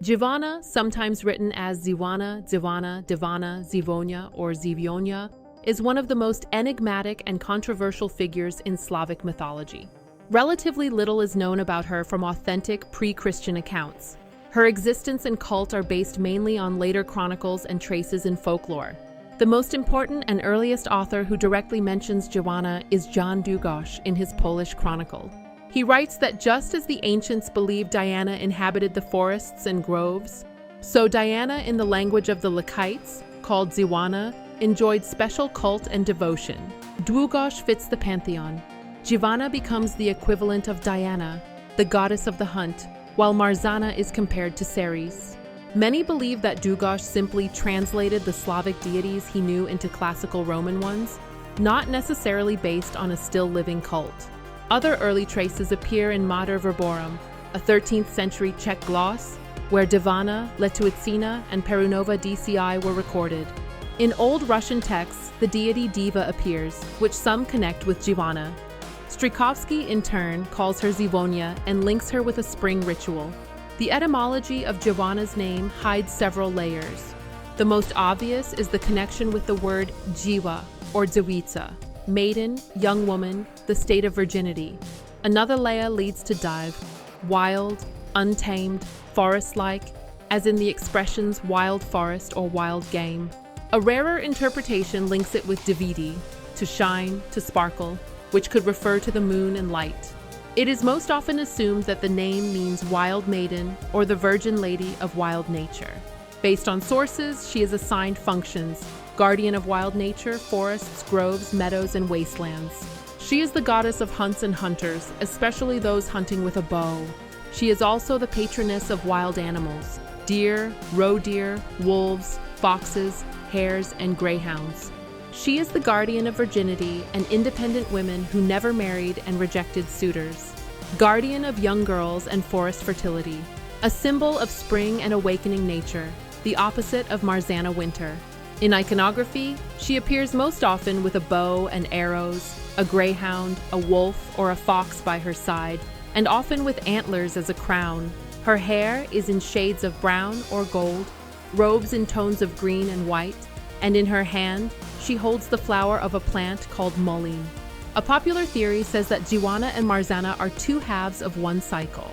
Dziewanna, sometimes written as Ziewanna, Dziewanna, Devana, Ziewonia, or Ziewonia, is one of the most enigmatic and controversial figures in Slavic mythology. Relatively little is known about her from authentic pre-Christian accounts. Her existence and cult are based mainly on later chronicles and traces in folklore. The most important and earliest author who directly mentions Dziewanna is Jan Długosz in his Polish Chronicle. He writes that just as the ancients believed Diana inhabited the forests and groves, so Diana, in the language of the Lechites, called Ziewanna, enjoyed special cult and devotion. Długosz fits the pantheon. Dziewanna becomes the equivalent of Diana, the goddess of the hunt, while Marzanna is compared to Ceres. Many believe that Długosz simply translated the Slavic deities he knew into classical Roman ones, not necessarily based on a still-living cult. Other early traces appear in Mater Verborum, a 13th century Czech gloss, where Devana, Lechites, and Perunova DCI were recorded. In Old Russian texts, the deity Diva appears, which some connect with Dziewanna. Strykovsky, in turn, calls her Ziewonia and links her with a spring ritual. The etymology of Dziewanna's name hides several layers. The most obvious is the connection with the word Dziewa, or Dziewica, maiden, young woman, the state of virginity. Another layer leads to dive, wild, untamed, forest-like, as in the expressions wild forest or wild game. A rarer interpretation links it with dividi, to shine, to sparkle, which could refer to the moon and light. It is most often assumed that the name means wild maiden or the virgin lady of wild nature. Based on sources, she is assigned functions: guardian of wild nature, forests, groves, meadows, and wastelands. She is the goddess of hunts and hunters, especially those hunting with a bow. She is also the patroness of wild animals: deer, roe deer, wolves, foxes, hares, and greyhounds. She is the guardian of virginity and independent women who never married and rejected suitors. Guardian of young girls and forest fertility. A symbol of spring and awakening nature, the opposite of Marzanna winter. In iconography, she appears most often with a bow and arrows, a greyhound, a wolf, or a fox by her side, and often with antlers as a crown. Her hair is in shades of brown or gold, robes in tones of green and white, and in her hand, she holds the flower of a plant called mullein. A popular theory says that Dziewanna and Marzanna are two halves of one cycle.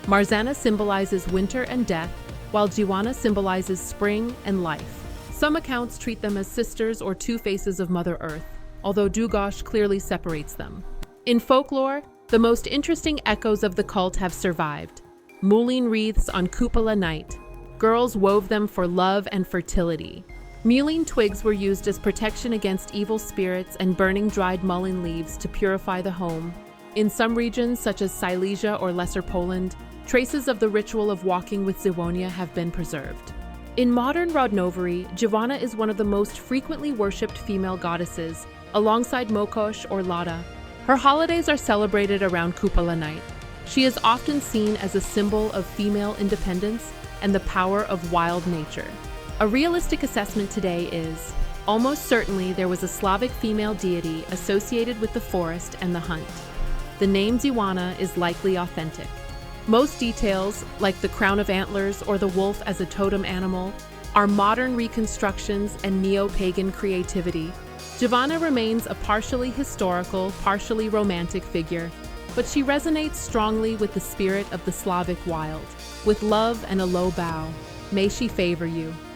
Marzanna symbolizes winter and death, while Dziewanna symbolizes spring and life. Some accounts treat them as sisters or two faces of Mother Earth, although Długosz clearly separates them. In folklore, the most interesting echoes of the cult have survived. Mullein wreaths on cupola night. Girls wove them for love and fertility. Mullein twigs were used as protection against evil spirits, and burning dried mullein leaves to purify the home. In some regions, such as Silesia or Lesser Poland, traces of the ritual of walking with Ziewonia have been preserved. In modern rodnovery, Dziewanna is one of the most frequently worshipped female goddesses, alongside Mokosh or Lada. Her holidays are celebrated around cupola night. She is often seen as a symbol of female independence and the power of wild nature. A realistic assessment today is, almost certainly there was a Slavic female deity associated with the forest and the hunt. The name Ziewanna is likely authentic. Most details, like the crown of antlers or the wolf as a totem animal, are modern reconstructions and neo-pagan creativity. Dziewanna remains a partially historical, partially romantic figure, but she resonates strongly with the spirit of the Slavic wild. With love and a low bow, may she favor you.